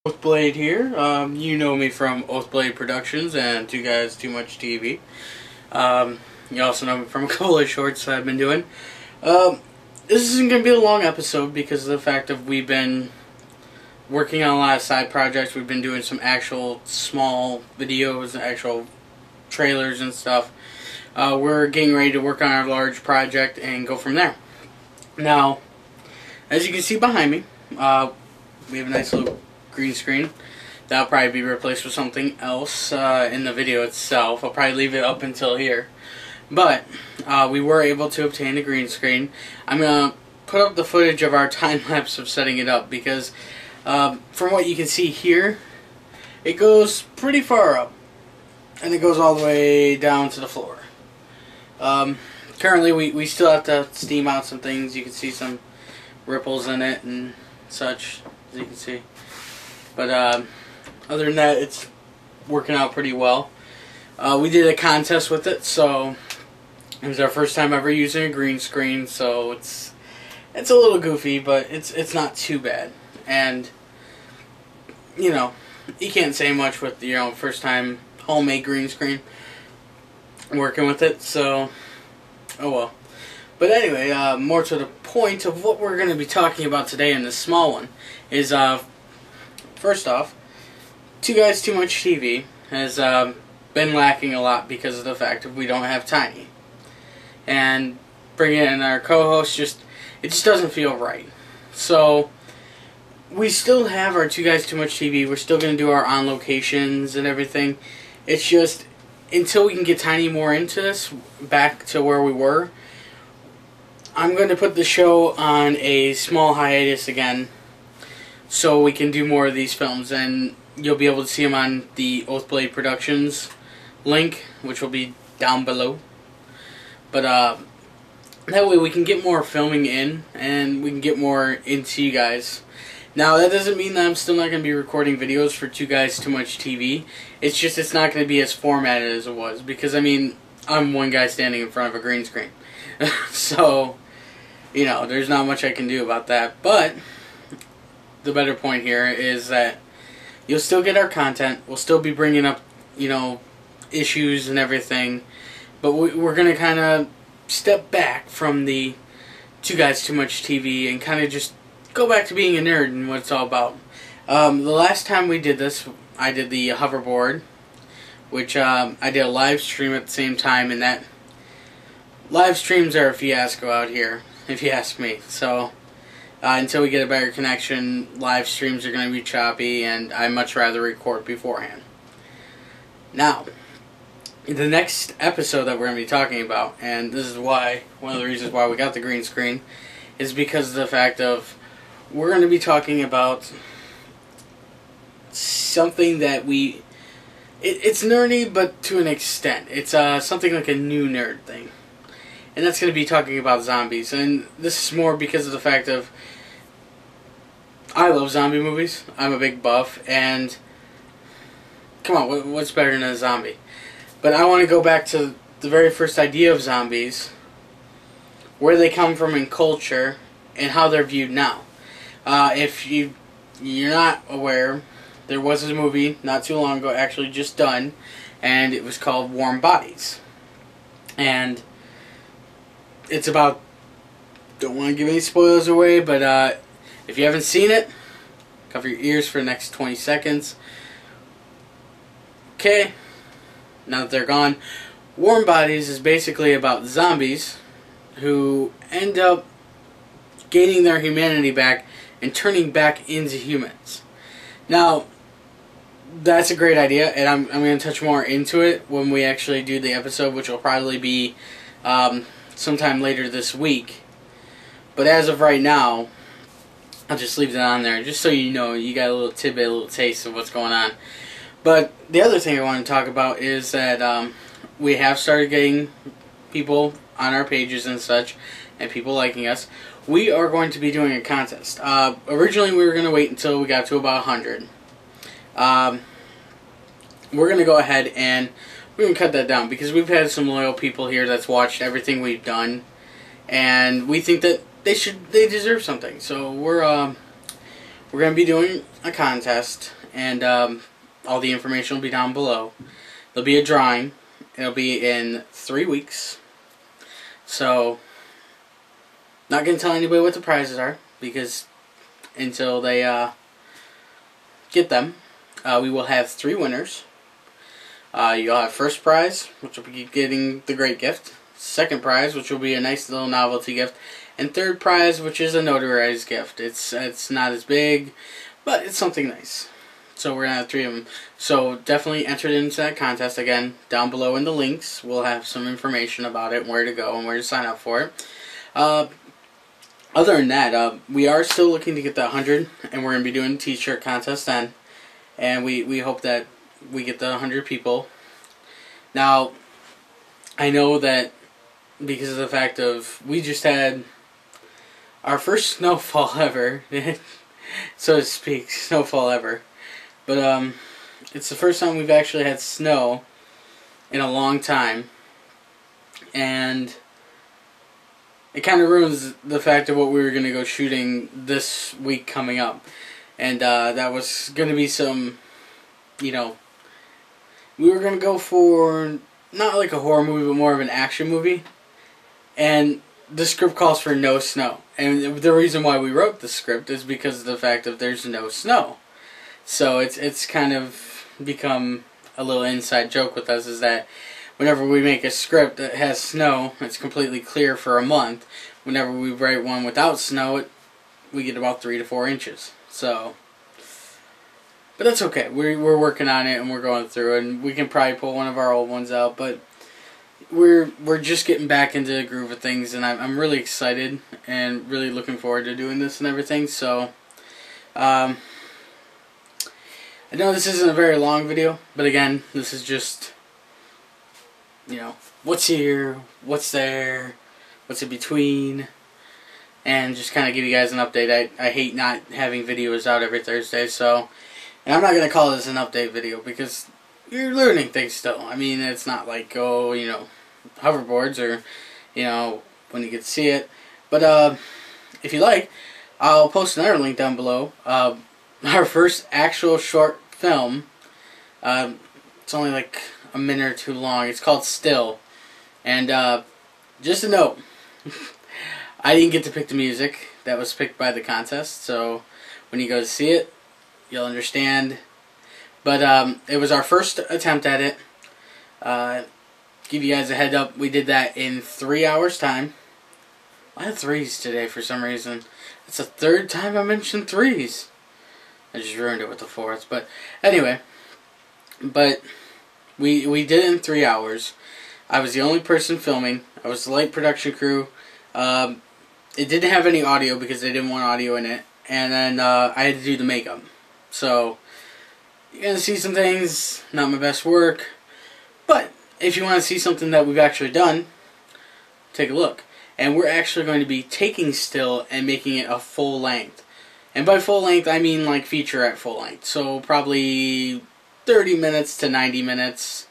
Oathblade here. You know me from Oathblade Productions and Two Guys Too Much TV. You also know me from a couple of shorts I've been doing. This isn't going to be a long episode because of the fact that we've been working on a lot of side projects. We've been doing some actual small videos, actual trailers and stuff. We're getting ready to work on our large project and go from there. Now, as you can see behind me, we have a nice little green screen. That'll probably be replaced with something else in the video itself. I'll probably leave it up until here. But we were able to obtain a green screen. I'm going to put up the footage of our time lapse of setting it up because from what you can see here, it goes pretty far up. And it goes all the way down to the floor. Currently we still have to steam out some things. You can see some ripples in it and such, as you can see. But other than that, it's working out pretty well. We did a contest with it, so it was our first time ever using a green screen. So it's a little goofy, but it's not too bad. And you know, you can't say much with first time homemade green screen working with it. So oh well. But anyway, more to the point of what we're going to be talking about today in this small one is first off, Two Guys Too Much TV has been lacking a lot because of the fact that we don't have Tiny. And bringing in our co-host, it just doesn't feel right. So, we still have our Two Guys Too Much TV. We're still going to do our on locations and everything. It's just, until we can get Tiny more into this, back to where we were, I'm going to put the show on a small hiatus again, so we can do more of these films, and you'll be able to see them on the Oathblade Productions link, which will be down below. But that way we can get more filming in, and we can get more into you guys. Now, that doesn't mean that I'm still not going to be recording videos for Two Guys Too Much TV. It's just it's not going to be as formatted as it was, because, I mean, I'm one guy standing in front of a green screen. So, there's not much I can do about that, but the better point here is that you'll still get our content. We'll still be bringing up, issues and everything. But we're going to kind of step back from the Two Guys Too Much TV and kind of just go back to being a nerd and what it's all about. The last time we did this, I did the Hoverboard, which I did a live stream at the same time, and that live streams are a fiasco out here, if you ask me. So until we get a better connection, live streams are going to be choppy, and I'd much rather record beforehand. Now, the next episode that we're going to be talking about, and this is why, one of the reasons why we got the green screen, is because of the fact of, we're going to be talking about something that it's nerdy, but to an extent. It's something like a new nerd thing. And that's going to be talking about zombies. And this is more because of the fact of, I love zombie movies. I'm a big buff, and come on, what's better than a zombie? But I want to go back to the very first idea of zombies, where they come from in culture, and how they're viewed now. If you're not aware, there was a movie not too long ago, actually just done, and it was called Warm Bodies. And it's about, don't want to give any spoilers away, but if you haven't seen it, cover your ears for the next 20 seconds. Okay, now that they're gone, Warm Bodies is basically about zombies who end up gaining their humanity back and turning back into humans. Now, that's a great idea, and I'm going to touch more into it when we actually do the episode, which will probably be sometime later this week. But as of right now, I'll just leave that on there, just so you know, you got a little tidbit, a little taste of what's going on. But the other thing I want to talk about is that we have started getting people on our pages and such, and people liking us. We are going to be doing a contest. Originally we were going to wait until we got to about 100. We're going to go ahead and we're going to cut that down, because we've had some loyal people here that's watched everything we've done, and we think that they deserve something. So we're we're going to be doing a contest, and all the information will be down below. There'll be a drawing. It'll be in 3 weeks. So, not going to tell anybody what the prizes are, because until they get them, we will have 3 winners. You'll have first prize, which will be getting the great gift. Second prize, which will be a nice little novelty gift. And third prize, which is a notarized gift. It's not as big, but it's something nice. So we're going to have 3 of them. So definitely enter into that contest. Again, down below in the links, we'll have some information about it, where to go, and where to sign up for it. Other than that, we are still looking to get that 100, and we're going to be doing a t-shirt contest then. And we hope that we get the 100 people. Now, I know that because of the fact of we just had our first snowfall ever, so to speak, snowfall ever. But it's the first time we've actually had snow in a long time, and it kind of ruins the fact of what we were going to go shooting this week coming up. And that was going to be some, you know, we were going to go for not like a horror movie, but more of an action movie. And the script calls for no snow. And the reason why we wrote the script is because of the fact that there's no snow. So it's kind of become a little inside joke with us, is that whenever we make a script that has snow, it's completely clear for a month. Whenever we write one without snow, we get about 3 to 4 inches. So, but that's okay. We're working on it, and we're going through it, and we can probably pull one of our old ones out. But we're just getting back into the groove of things, and I'm really excited and really looking forward to doing this and everything. So, I know this isn't a very long video, but again, this is just, you know, what's here, what's there, what's in between, and just kind of give you guys an update. I hate not having videos out every Thursday, so, and I'm not going to call this an update video, because you're learning things still. I mean, it's not like, oh, you know, hoverboards, or, you know, when you get to see it. But, if you like, I'll post another link down below. Our first actual short film, it's only like a minute or 2 long. It's called Still. And, just a note, I didn't get to pick the music. That was picked by the contest, so when you go to see it, you'll understand. But it was our first attempt at it. Give you guys a head up, we did that in 3 hours time. I had 3s today for some reason. It's the 3rd time I mentioned 3s. I just ruined it with the 4th. But anyway, but we did it in 3 hours. I was the only person filming. I was the light production crew. It didn't have any audio because they didn't want audio in it. And then I had to do the makeup. So you're going to see some things, not my best work. But if you want to see something that we've actually done, take a look. And we're actually going to be taking Still and making it a full length. And by full length, I mean like featurette full length. So probably 30 minutes to 90 minutes.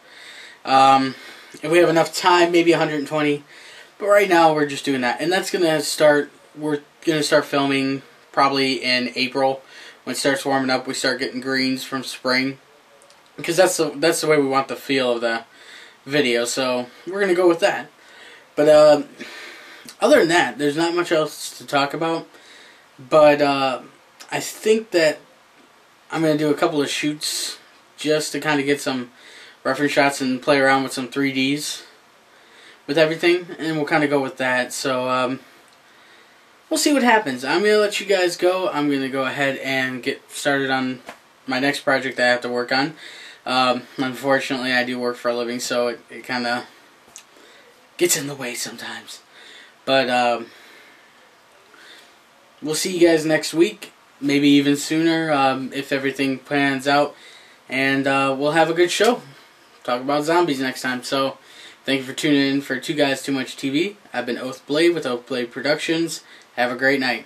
If we have enough time, maybe 120. But right now, we're just doing that. And that's going to start, we're going to start filming probably in April. When it starts warming up, we start getting greens from spring. Because that's the way we want the feel of the video. So we're going to go with that. But other than that, there's not much else to talk about. But I think that I'm going to do a couple of shoots just to kind of get some reference shots and play around with some 3Ds with everything. And we'll kind of go with that. So we'll see what happens. I'm going to let you guys go. I'm going to go ahead and get started on my next project that I have to work on. Unfortunately, I do work for a living, so it kind of gets in the way sometimes. But we'll see you guys next week, maybe even sooner if everything pans out. And we'll have a good show. Talk about zombies next time. So thank you for tuning in for 2 Guys Too Much TV. I've been Oath Blade with Oath Blade Productions. Have a great night.